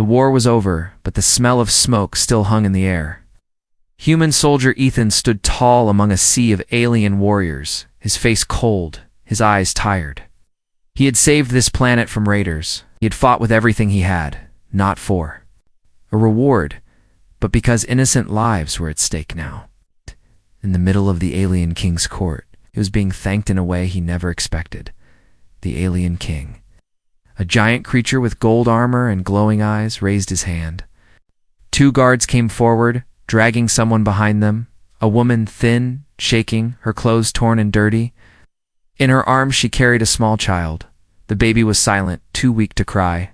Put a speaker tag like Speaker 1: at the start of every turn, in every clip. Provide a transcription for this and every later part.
Speaker 1: The war was over, but the smell of smoke still hung in the air. Human soldier Ethan stood tall among a sea of alien warriors, his face cold, his eyes tired. He had saved this planet from raiders. He had fought with everything he had, not for a reward, but because innocent lives were at stake now. In the middle of the alien king's court, he was being thanked in a way he never expected. The alien king. A giant creature with gold armor and glowing eyes raised his hand. 2 guards came forward, dragging someone behind them, a woman thin, shaking, her clothes torn and dirty. In her arms she carried a small child. The baby was silent, too weak to cry.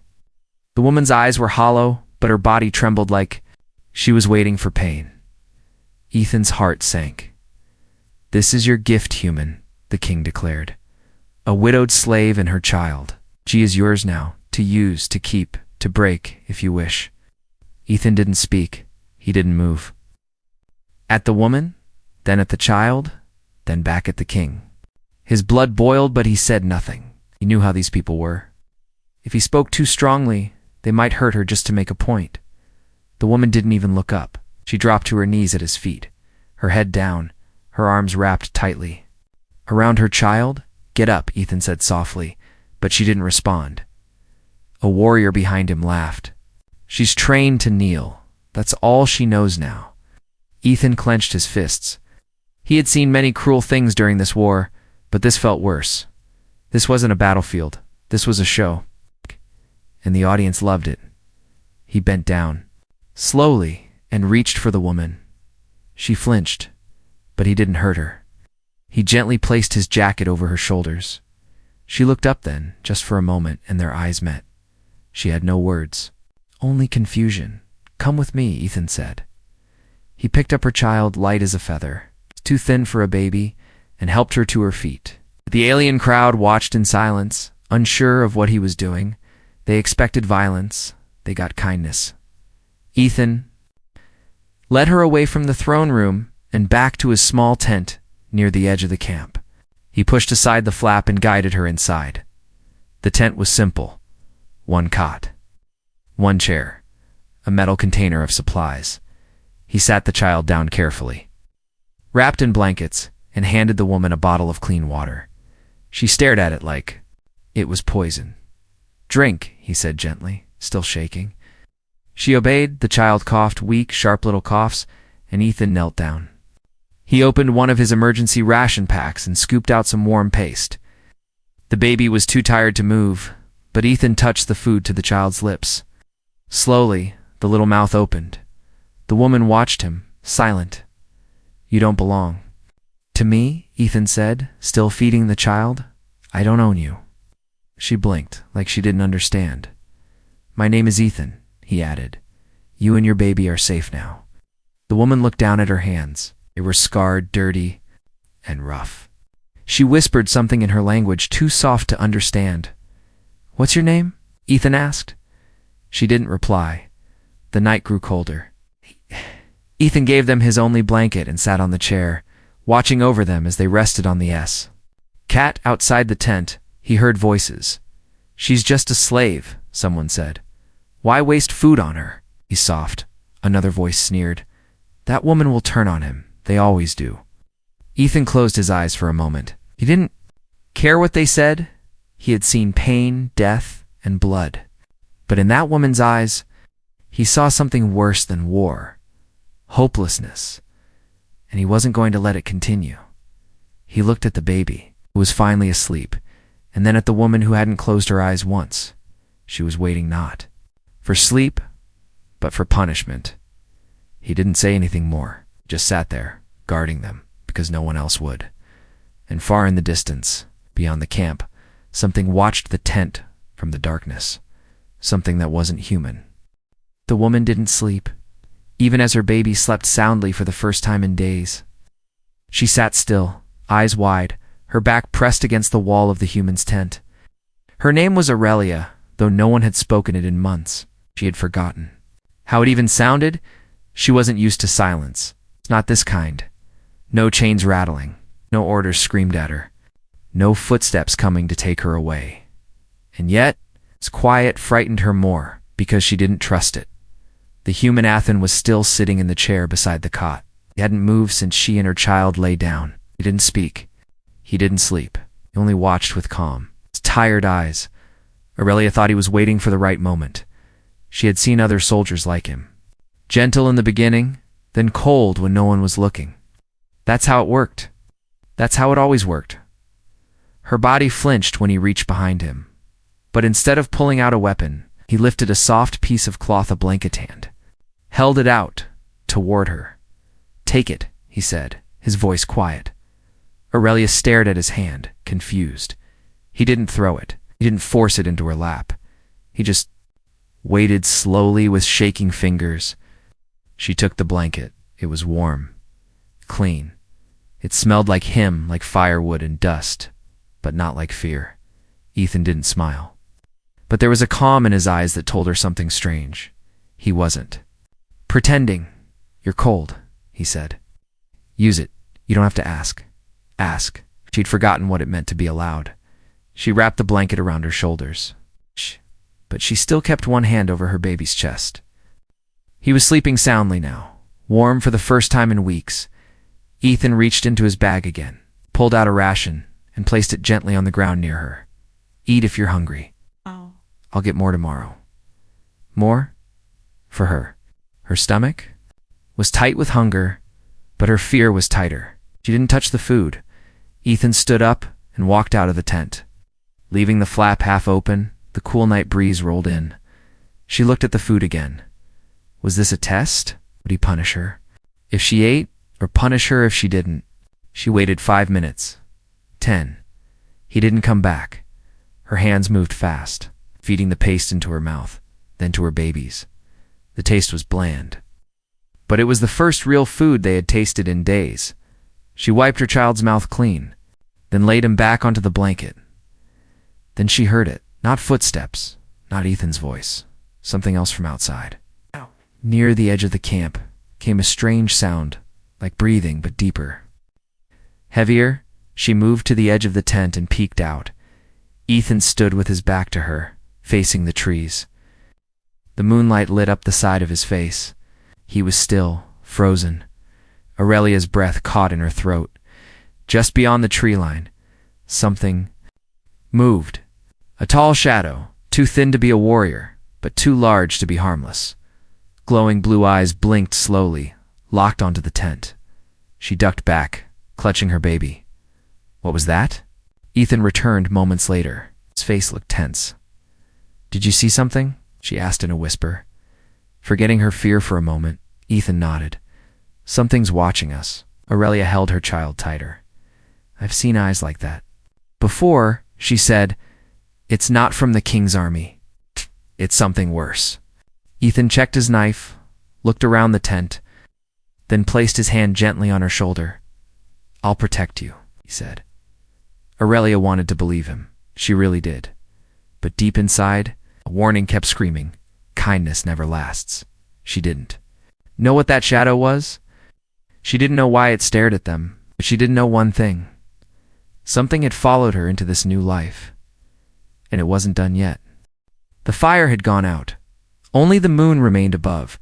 Speaker 1: The woman's eyes were hollow, but her body trembled like she was waiting for pain. Ethan's heart sank. "This is your gift, human," the king declared. "A widowed slave and her child. She is yours now, to use, to keep, to break, if you wish." Ethan didn't speak. He didn't move. At the woman, then at the child, then back at the king. His blood boiled, but he said nothing. He knew how these people were. If he spoke too strongly, they might hurt her just to make a point. The woman didn't even look up. She dropped to her knees at his feet, her head down, her arms wrapped tightly. Around her child? "Get up," Ethan said softly, but she didn't respond. A warrior behind him laughed. "She's trained to kneel. That's all she knows now." Ethan clenched his fists. He had seen many cruel things during this war, but this felt worse. This wasn't a battlefield. This was a show. And the audience loved it. He bent down, slowly, and reached for the woman. She flinched, but he didn't hurt her. He gently placed his jacket over her shoulders. She looked up then, just for a moment, and their eyes met. She had no words, only confusion. "Come with me," Ethan said. He picked up her child, light as a feather, too thin for a baby, and helped her to her feet. The alien crowd watched in silence, unsure of what he was doing. They expected violence. They got kindness. Ethan led her away from the throne room and back to his small tent near the edge of the camp. He pushed aside the flap and guided her inside. The tent was simple. 1 cot, 1 chair, a metal container of supplies. He sat the child down carefully, wrapped in blankets, and handed the woman a bottle of clean water. She stared at it like it was poison. "Drink," he said gently, still shaking. She obeyed. The child coughed, weak, sharp little coughs, and Ethan knelt down. He opened one of his emergency ration packs and scooped out some warm paste. The baby was too tired to move, but Ethan touched the food to the child's lips. Slowly, the little mouth opened. The woman watched him, silent. "You don't belong." "To me?" Ethan said, still feeding the child. "I don't own you." She blinked, like she didn't understand. "My name is Ethan," he added. "You and your baby are safe now." The woman looked down at her hands. They were scarred, dirty, and rough. She whispered something in her language too soft to understand. "What's your name?" Ethan asked. She didn't reply. The night grew colder. Ethan gave them his only blanket and sat on the chair, watching over them as they rested on the S. Cat outside the tent, he heard voices. "She's just a slave," someone said. "Why waste food on her?" He soughed. Another voice sneered. "That woman will turn on him. They always do." Ethan closed his eyes for a moment. He didn't care what they said. He had seen pain, death, and blood. But in that woman's eyes, he saw something worse than war. Hopelessness. And he wasn't going to let it continue. He looked at the baby, who was finally asleep, and then at the woman who hadn't closed her eyes once. She was waiting not for sleep, but for punishment. He didn't say anything more, just sat there, guarding them, because no one else would. And far in the distance, beyond the camp, something watched the tent from the darkness, something that wasn't human. The woman didn't sleep, even as her baby slept soundly for the first time in days. She sat still, eyes wide, her back pressed against the wall of the human's tent. Her name was Aurelia, though no one had spoken it in months. She had forgotten. How it even sounded? She wasn't used to silence. Not this kind. No chains rattling, no orders screamed at her, no footsteps coming to take her away. And yet, its quiet frightened her more. Because she didn't trust it. The human Athen was still sitting in the chair beside the cot. He hadn't moved since she and her child lay down. He didn't speak. He didn't sleep. He only watched with calm, his tired eyes. Aurelia thought he was waiting for the right moment. She had seen other soldiers like him. Gentle in the beginning, then cold when no one was looking. That's how it worked. That's how it always worked. Her body flinched when he reached behind him. But instead of pulling out a weapon, he lifted a soft piece of cloth, a blanket hand, held it out toward her. "Take it," he said, his voice quiet. Aurelia stared at his hand, confused. He didn't throw it. He didn't force it into her lap. He just waited slowly with shaking fingers. She took the blanket. It was warm, clean. It smelled like him, like firewood and dust, but not like fear. Ethan didn't smile. But there was a calm in his eyes that told her something strange. He wasn't pretending. "You're cold," he said. "Use it. You don't have to ask." Ask. She'd forgotten what it meant to be allowed. She wrapped the blanket around her shoulders. But she still kept one hand over her baby's chest. He was sleeping soundly now, warm for the first time in weeks. Ethan reached into his bag again, pulled out a ration, and placed it gently on the ground near her. "Eat if you're hungry.
Speaker 2: Oh.
Speaker 1: I'll get more tomorrow." More? For her. Her stomach was tight with hunger, but her fear was tighter. She didn't touch the food. Ethan stood up and walked out of the tent. Leaving the flap half open, the cool night breeze rolled in. She looked at the food again. Was this a test? Would he punish her if she ate, or punish her if she didn't? She waited 5 minutes. 10. He didn't come back. Her hands moved fast, feeding the paste into her mouth, then to her baby's. The taste was bland. But it was the first real food they had tasted in days. She wiped her child's mouth clean, then laid him back onto the blanket. Then she heard it. Not footsteps, not Ethan's voice. Something else from outside.
Speaker 2: Ow.
Speaker 1: Near the edge of the camp came a strange sound, like breathing but deeper. Heavier, she moved to the edge of the tent and peeked out. Ethan stood with his back to her, facing the trees. The moonlight lit up the side of his face. He was still, frozen. Aurelia's breath caught in her throat. Just beyond the tree line, something moved. A tall shadow, too thin to be a warrior, but too large to be harmless. Glowing blue eyes blinked slowly, locked onto the tent. She ducked back, clutching her baby. What was that? Ethan returned moments later. His face looked tense. "Did you see something?" she asked in a whisper. Forgetting her fear for a moment, Ethan nodded. "Something's watching us." Aurelia held her child tighter. "I've seen eyes like that before," she said. "It's not from the king's army. It's something worse." Ethan checked his knife, looked around the tent, then placed his hand gently on her shoulder. "I'll protect you," he said. Aurelia wanted to believe him. She really did. But deep inside, a warning kept screaming, "Kindness never lasts." She didn't know what that shadow was. She didn't know why it stared at them, but she did know one thing. Something had followed her into this new life. And it wasn't done yet. The fire had gone out. Only the moon remained above,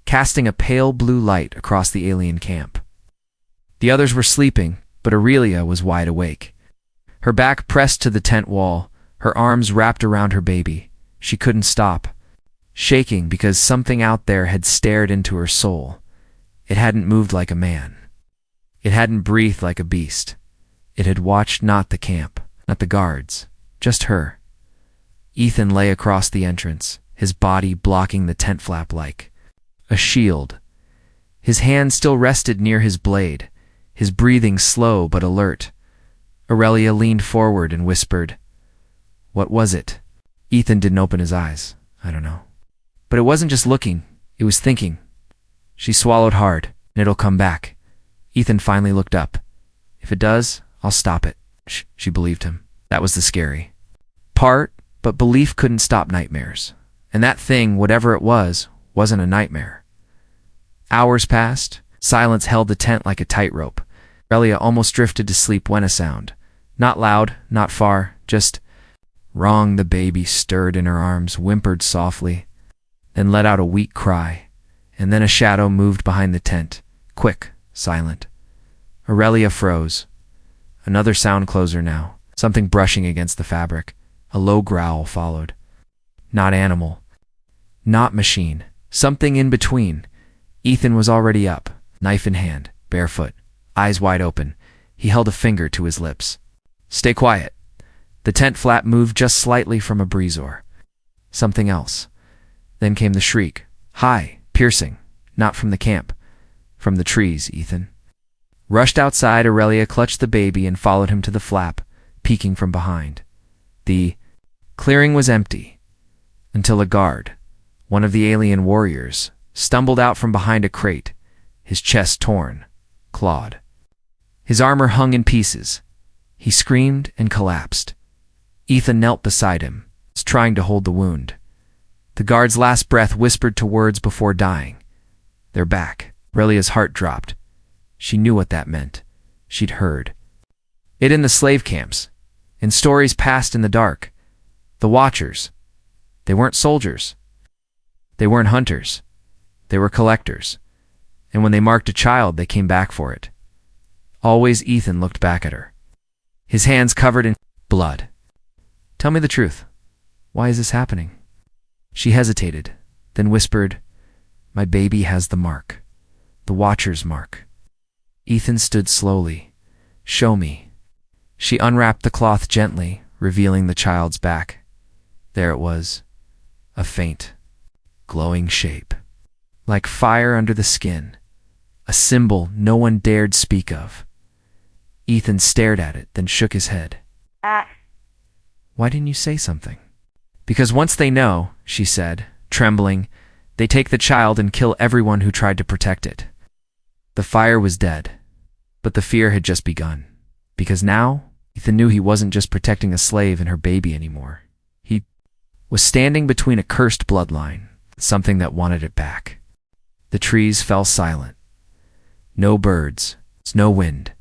Speaker 1: casting a pale blue light across the alien camp. The others were sleeping, but Aurelia was wide awake. Her back pressed to the tent wall, her arms wrapped around her baby. She couldn't stop, shaking because something out there had stared into her soul. It hadn't moved like a man. It hadn't breathed like a beast. It had watched not the camp, not the guards, just her. Ethan lay across the entrance, his body blocking the tent flap like a shield. His hand still rested near his blade, his breathing slow but alert. Aurelia leaned forward and whispered, "What was it?" Ethan didn't open his eyes. "I don't know." But it wasn't just looking, it was thinking. She swallowed hard, and it'll come back. Ethan finally looked up. "If it does, I'll stop it." She believed him. That was the scary part, but belief couldn't stop nightmares. And that thing, whatever it was, wasn't a nightmare. Hours passed. Silence held the tent like a tightrope. Aurelia almost drifted to sleep when a sound. Not loud, not far, just wrong. The baby stirred in her arms, whimpered softly. then let out a weak cry, and then a shadow moved behind the tent, quick, silent. Aurelia froze. Another sound closer now, something brushing against the fabric. A low growl followed. Not animal. Not machine. Something in between. Ethan was already up, knife in hand, barefoot, eyes wide open. He held a finger to his lips. Stay quiet. The tent flap moved just slightly from a breezor. Something else. Then came the shriek. High, piercing. Not from the camp. From the trees, Ethan. Rushed outside, Aurelia clutched the baby and followed him to the flap, peeking from behind. The clearing was empty, until a guard, one of the alien warriors, stumbled out from behind a crate, his chest torn, clawed. His armor hung in pieces. He screamed and collapsed. Ethan knelt beside him, trying to hold the wound. The guard's last breath whispered two words before dying. They're back. Aurelia's heart dropped. She knew what that meant. She'd heard it in the slave camps, in stories passed in the dark. The Watchers. They weren't soldiers. They weren't hunters. They were collectors. And when they marked a child, they came back for it. Always Ethan looked back at her, his hands covered in blood. Tell me the truth. Why is this happening? She hesitated, then whispered, My baby has the mark. The Watcher's mark. Ethan stood slowly. Show me. She unwrapped the cloth gently, revealing the child's back. There it was. A faint, glowing shape. Like fire under the skin. A symbol no one dared speak of. Ethan stared at it, then shook his head. Why didn't you say something? Because once they know, she said, trembling, they take the child and kill everyone who tried to protect it. The fire was dead, but the fear had just begun. Because now, Ethan knew he wasn't just protecting a slave and her baby anymore. He was standing between a cursed bloodline, something that wanted it back. The trees fell silent. No birds, no wind,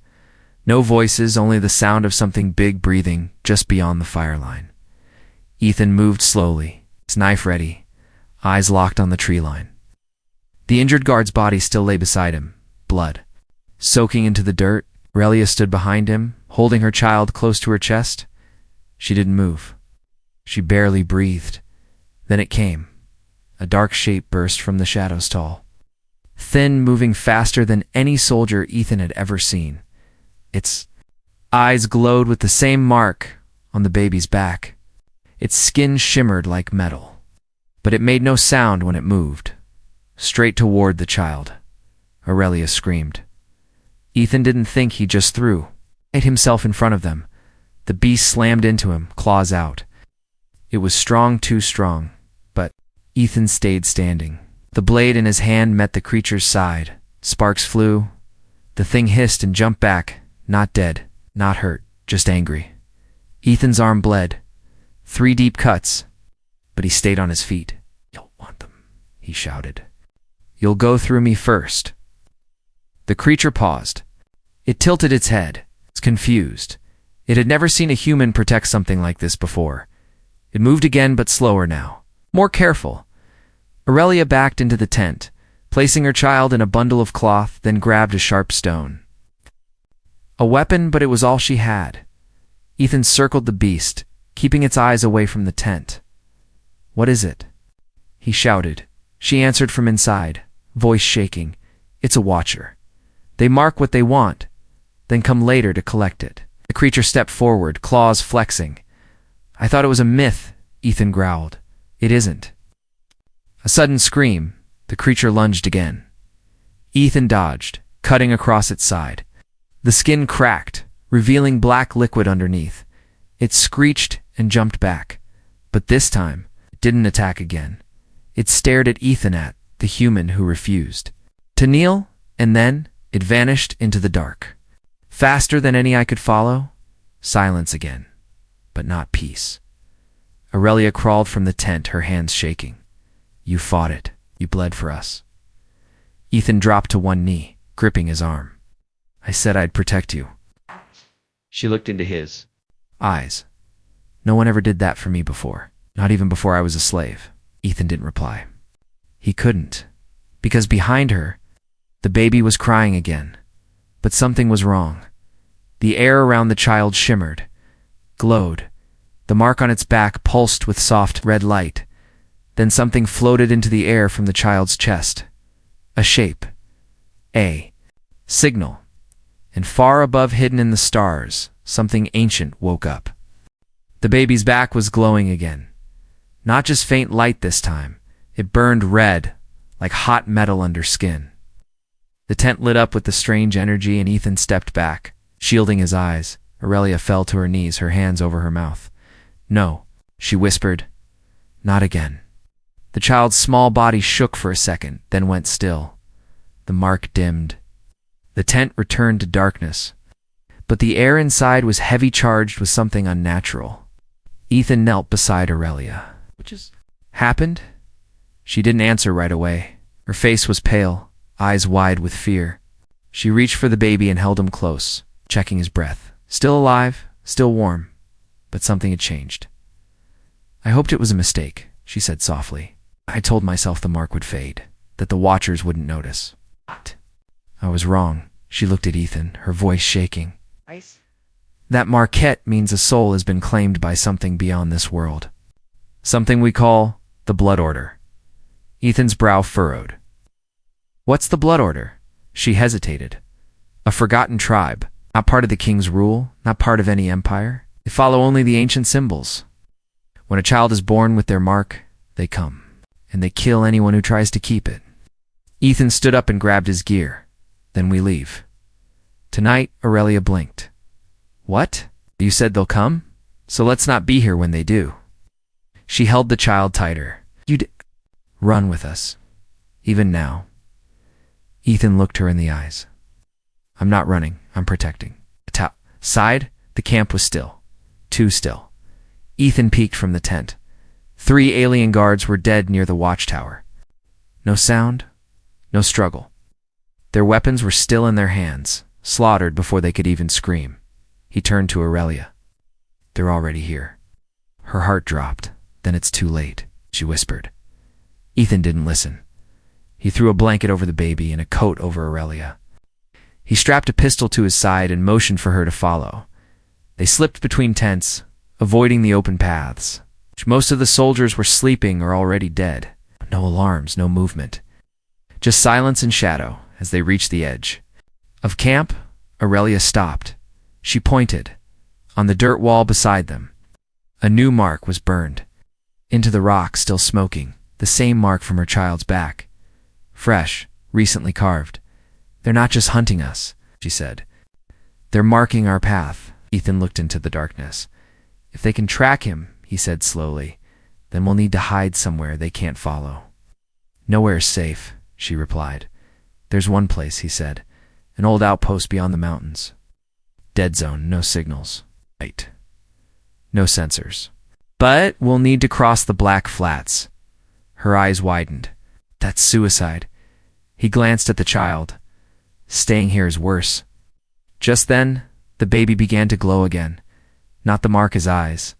Speaker 1: no voices, only the sound of something big breathing just beyond the fire line. Ethan moved slowly, his knife ready, eyes locked on the tree line. The injured guard's body still lay beside him, blood soaking into the dirt. Aurelia stood behind him, holding her child close to her chest. She didn't move. She barely breathed. Then it came. A dark shape burst from the shadows tall. Thin, moving faster than any soldier Ethan had ever seen. Its eyes glowed with the same mark on the baby's back. Its skin shimmered like metal. But it made no sound when it moved. Straight toward the child. Aurelia screamed. Ethan didn't think, he just threw himself in front of them. The beast slammed into him, claws out. It was strong, too strong, but Ethan stayed standing. The blade in his hand met the creature's side. Sparks flew. The thing hissed and jumped back, not dead, not hurt, just angry. Ethan's arm bled. 3 deep cuts, but he stayed on his feet. You'll want them, he shouted. You'll go through me first. The creature paused. It tilted its head. It's confused. It had never seen a human protect something like this before. It moved again, but slower now. More careful. Aurelia backed into the tent, placing her child in a bundle of cloth, then grabbed a sharp stone. A weapon, but it was all she had. Ethan circled the beast, keeping its eyes away from the tent. What is it? He shouted. She answered from inside, voice shaking. It's a Watcher. They mark what they want, then come later to collect it. The creature stepped forward, claws flexing. I thought it was a myth, Ethan growled. It isn't. A sudden scream. The creature lunged again. Ethan dodged, cutting across its side. The skin cracked, revealing black liquid underneath. It screeched and jumped back. But this time, it didn't attack again. It stared at Ethan, at the human who refused to kneel, and then it vanished into the dark. Faster than any eye could follow, silence again, but not peace. Aurelia crawled from the tent, her hands shaking. You fought it. You bled for us. Ethan dropped to one knee, gripping his arm. I said I'd protect you. She looked into his eyes. No one ever did that for me before, not even before I was a slave. Ethan didn't reply. He couldn't. Because behind her, the baby was crying again. But something was wrong. The air around the child shimmered, glowed. The mark on its back pulsed with soft red light. Then something floated into the air from the child's chest. A shape. A signal. And far above, hidden in the stars, something ancient woke up. The baby's back was glowing again. Not just faint light this time. It burned red, like hot metal under skin. The tent lit up with the strange energy, and Ethan stepped back, shielding his eyes. Aurelia fell to her knees, her hands over her mouth. "No," she whispered. "Not again." The child's small body shook for a second, then went still. The mark dimmed. The tent returned to darkness. But the air inside was heavy, charged with something unnatural. Ethan knelt beside Aurelia. "What just happened?" She didn't answer right away. Her face was pale, eyes wide with fear. She reached for the baby and held him close, checking his breath. Still alive, still warm, but something had changed. "I hoped it was a mistake," she said softly. "I told myself the mark would fade, that the watchers wouldn't notice. But I was wrong." She looked at Ethan, her voice shaking. "That marquette means a soul has been claimed by something beyond this world. Something we call the Blood Order." Ethan's brow furrowed. "What's the Blood Order?" She hesitated. "A forgotten tribe, not part of the king's rule, not part of any empire. They follow only the ancient symbols. When a child is born with their mark, they come, and they kill anyone who tries to keep it." Ethan stood up and grabbed his gear. "Then we leave." "Tonight," Aurelia blinked. "What? You said they'll come? So let's not be here when they do." She held the child tighter. "You'd run with us, even now." Ethan looked her in the eyes. "I'm not running, I'm protecting." Outside, the camp was still. Too still. Ethan peeked from the tent. 3 alien guards were dead near the watchtower. No sound, no struggle. Their weapons were still in their hands, slaughtered before they could even scream. He turned to Aurelia. "They're already here." Her heart dropped. "Then it's too late," she whispered. Ethan didn't listen. He threw a blanket over the baby and a coat over Aurelia. He strapped a pistol to his side and motioned for her to follow. They slipped between tents, avoiding the open paths. Most of the soldiers were sleeping or already dead. No alarms, no movement. Just silence and shadow as they reached the edge. Of camp, Aurelia stopped. She pointed. On the dirt wall beside them, a new mark was burned. Into the rock, still smoking, the same mark from her child's back. Fresh, recently carved. "They're not just hunting us," she said. "They're marking our path." Ethan looked into the darkness. "If they can track him," he said slowly, "then we'll need to hide somewhere they can't follow." "Nowhere's safe," she replied. "There's one place," he said. "An old outpost beyond the mountains. Dead zone, no signals. Light. No sensors. But we'll need to cross the Black Flats." Her eyes widened. "That's suicide." He glanced at the child. "Staying here is worse." Just then, the baby began to glow again. Not the mark, his eyes.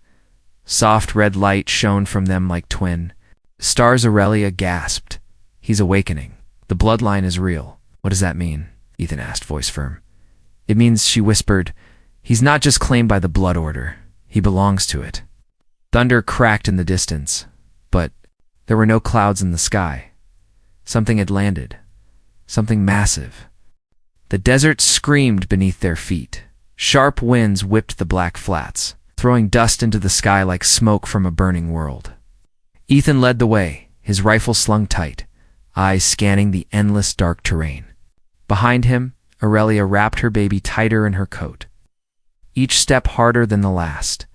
Speaker 1: Soft red light shone from them like twin stars. Aurelia gasped. "He's awakening. The bloodline is real." "What does that mean?" Ethan asked, voice firm. "It means," she whispered, "he's not just claimed by the Blood Order. He belongs to it." Thunder cracked in the distance, but there were no clouds in the sky. Something had landed. Something massive. The desert screamed beneath their feet. Sharp winds whipped the Black Flats, throwing dust into the sky like smoke from a burning world. Ethan led the way, his rifle slung tight, eyes scanning the endless dark terrain. Behind him, Aurelia wrapped her baby tighter in her coat. Each step harder than the last.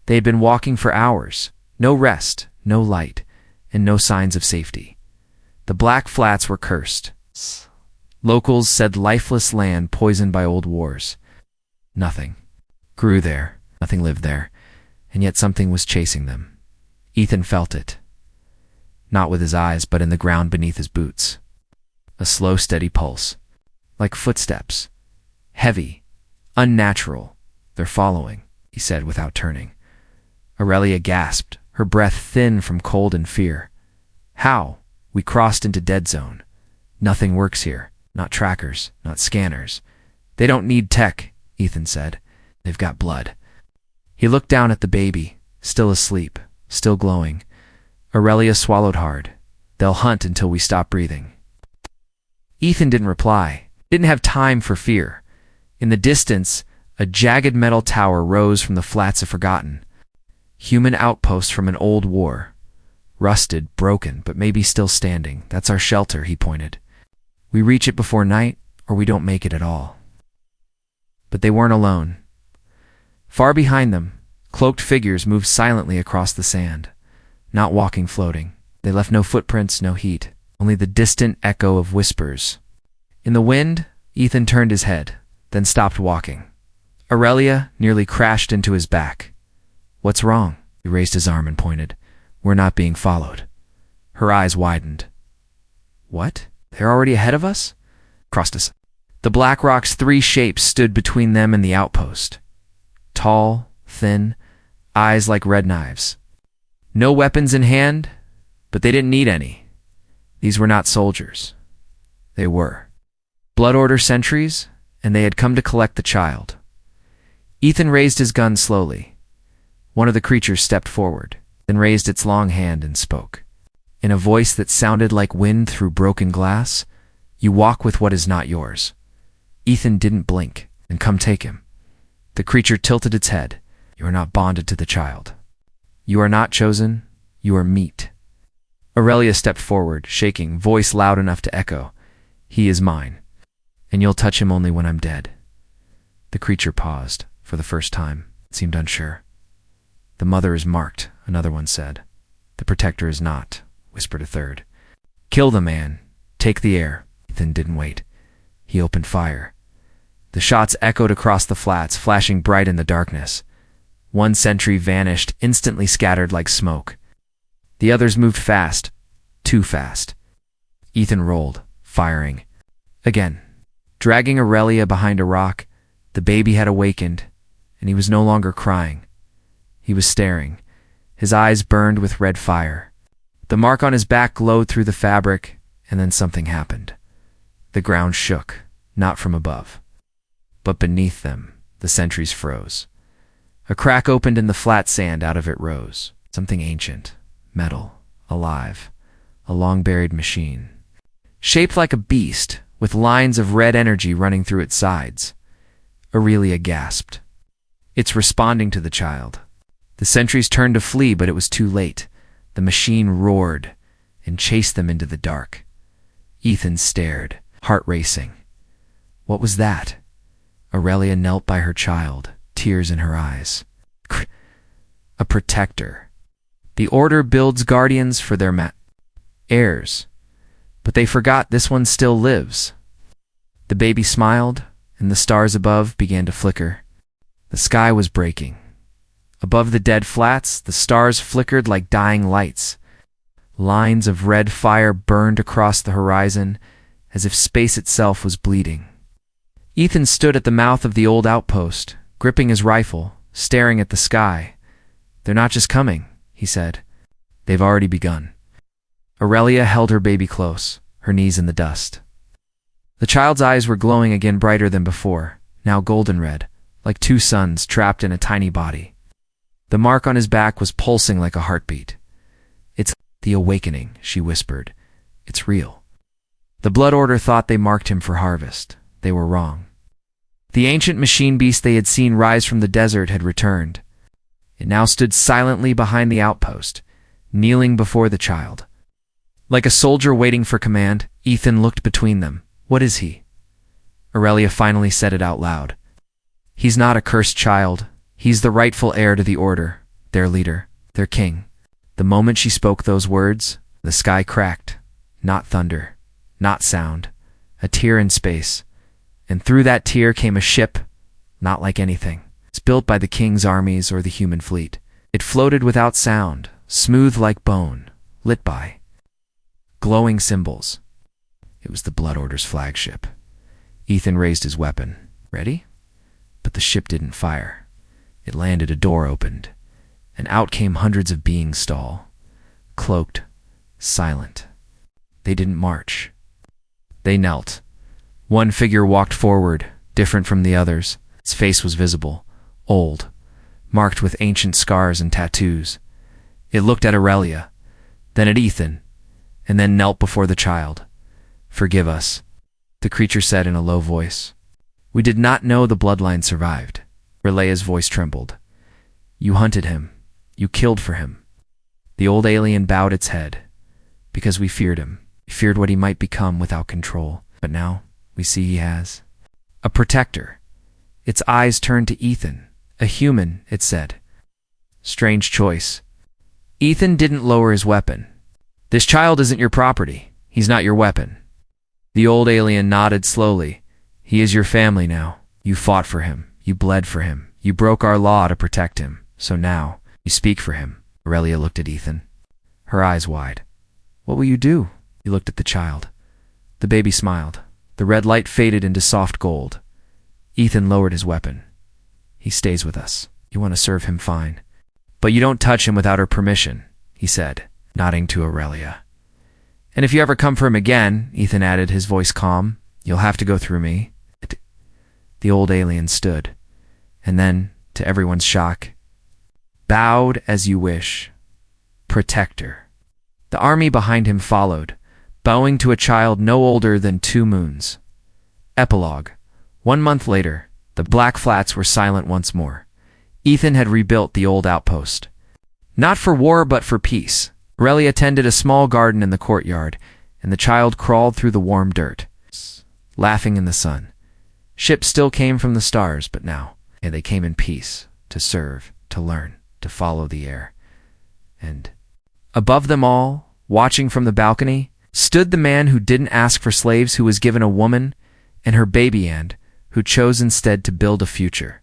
Speaker 1: They had been walking for hours. No rest, no light, and no signs of safety. The Black Flats were cursed. Locals said lifeless land poisoned by old wars. Nothing grew there, nothing lived there, and yet something was chasing them. Ethan felt it. Not with his eyes, but in the ground beneath his boots. A slow, steady pulse. Like footsteps. Heavy. Unnatural. "They're following," he said without turning. Aurelia gasped, her breath thin from cold and fear. "How?" We crossed into dead zone. Nothing works here. Not trackers, not scanners. They don't need tech, Ethan said. They've got blood. He looked down at the baby, still asleep, still glowing. Aurelia swallowed hard. They'll hunt until we stop breathing. Ethan didn't reply, didn't have time for fear. In the distance, a jagged metal tower rose from the flats of Forgotten. Human outpost from an old war. Rusted, broken, but maybe still standing. That's our shelter, he pointed. We reach it before night, or we don't make it at all. But they weren't alone. Far behind them, cloaked figures moved silently across the sand. Not walking, floating. They left no footprints, no heat, only the distant echo of whispers. In the wind, Ethan turned his head, then stopped walking. Aurelia nearly crashed into his back. What's wrong? He raised his arm and pointed. We're not being followed. Her eyes widened. What? They're already ahead of us? Crossed us. The Black Rock's three shapes stood between them and the outpost. Tall, thin, eyes like red knives. No weapons in hand, but they didn't need any. These were not soldiers. They were Blood Order sentries, and they had come to collect the child. Ethan raised his gun slowly. One of the creatures stepped forward, then raised its long hand and spoke. In a voice that sounded like wind through broken glass, "You walk with what is not yours." Ethan didn't blink, and come take him. The creature tilted its head. You are not bonded to the child. You are not chosen. You are meat. Aurelia stepped forward, shaking, voice loud enough to echo. He is mine, and you'll touch him only when I'm dead. The creature paused, for the first time, seemed unsure. The mother is marked, another one said. The protector is not, whispered a third. Kill the man. Take the air. Ethan didn't wait. He opened fire. The shots echoed across the flats, flashing bright in the darkness. One sentry vanished, instantly scattered like smoke. The others moved fast, too fast. Ethan rolled, firing. Again. Dragging Aurelia behind a rock, the baby had awakened, and he was no longer crying. He was staring. His eyes burned with red fire. The mark on his back glowed through the fabric, and then something happened. The ground shook, not from above. But beneath them, the sentries froze. A crack opened in the flat sand, out of it rose. Something ancient, metal, alive, a long-buried machine. Shaped like a beast, with lines of red energy running through its sides. Aurelia gasped. It's responding to the child. The sentries turned to flee, but it was too late. The machine roared and chased them into the dark. Ethan stared, heart racing. What was that? Aurelia knelt by her child, tears in her eyes. A protector. The Order builds guardians for their heirs. But they forgot this one still lives. The baby smiled, and the stars above began to flicker. The sky was breaking. Above the dead flats, the stars flickered like dying lights. Lines of red fire burned across the horizon, as if space itself was bleeding. Ethan stood at the mouth of the old outpost, gripping his rifle, staring at the sky. They're not just coming, he said. They've already begun. Aurelia held her baby close, her knees in the dust. The child's eyes were glowing again, brighter than before, now golden red, like two suns trapped in a tiny body. The mark on his back was pulsing like a heartbeat. It's the awakening, she whispered. It's real. The Blood Order thought they marked him for harvest. They were wrong. The ancient machine beast they had seen rise from the desert had returned. It now stood silently behind the outpost, kneeling before the child. Like a soldier waiting for command, Ethan looked between them. What is he? Aurelia finally said it out loud. He's not a cursed child. He's the rightful heir to the Order, their leader, their king. The moment she spoke those words, the sky cracked. Not thunder, not sound, a tear in space. And through that tear came a ship, not like anything. It's built by the king's armies or the human fleet. It floated without sound, smooth like bone, lit by glowing symbols. It was the Blood Order's flagship. Ethan raised his weapon. Ready? But the ship didn't fire. It landed, a door opened, and out came hundreds of beings stall, cloaked, silent. They didn't march. They knelt. One figure walked forward, different from the others. Its face was visible, old, marked with ancient scars and tattoos. It looked at Aurelia, then at Ethan, and then knelt before the child. "Forgive us," the creature said in a low voice. "We did not know the bloodline survived." Aurelia's voice trembled. "You hunted him. You killed for him." The old alien bowed its head. "Because we feared him. We feared what he might become without control. But now we see he has a protector." Its eyes turned to Ethan. "A human," it said. "Strange choice." Ethan didn't lower his weapon. "This child isn't your property. He's not your weapon." The old alien nodded slowly. "He is your family now. You fought for him. You bled for him. You broke our law to protect him. So now you speak for him." Aurelia looked at Ethan, her eyes wide. "What will you do?" He looked at the child. The baby smiled. The red light faded into soft gold. Ethan lowered his weapon. "He stays with us. You want to serve him, fine. But you don't touch him without her permission," he said, nodding to Aurelia. "And if you ever come for him again," Ethan added, his voice calm, "you'll have to go through me." The old alien stood, and then, to everyone's shock, bowed. "As you wish, Protector." The army behind him followed, bowing to a child no older than 2 moons. Epilogue. 1 month later, the Black Flats were silent once more. Ethan had rebuilt the old outpost. Not for war, but for peace. Aurelia tended a small garden in the courtyard, and the child crawled through the warm dirt, laughing in the sun. Ships still came from the stars, but now they came in peace, to serve, to learn, to follow the air. And above them all, watching from the balcony, stood the man who didn't ask for slaves, who was given a woman and her baby, and who chose instead to build a future.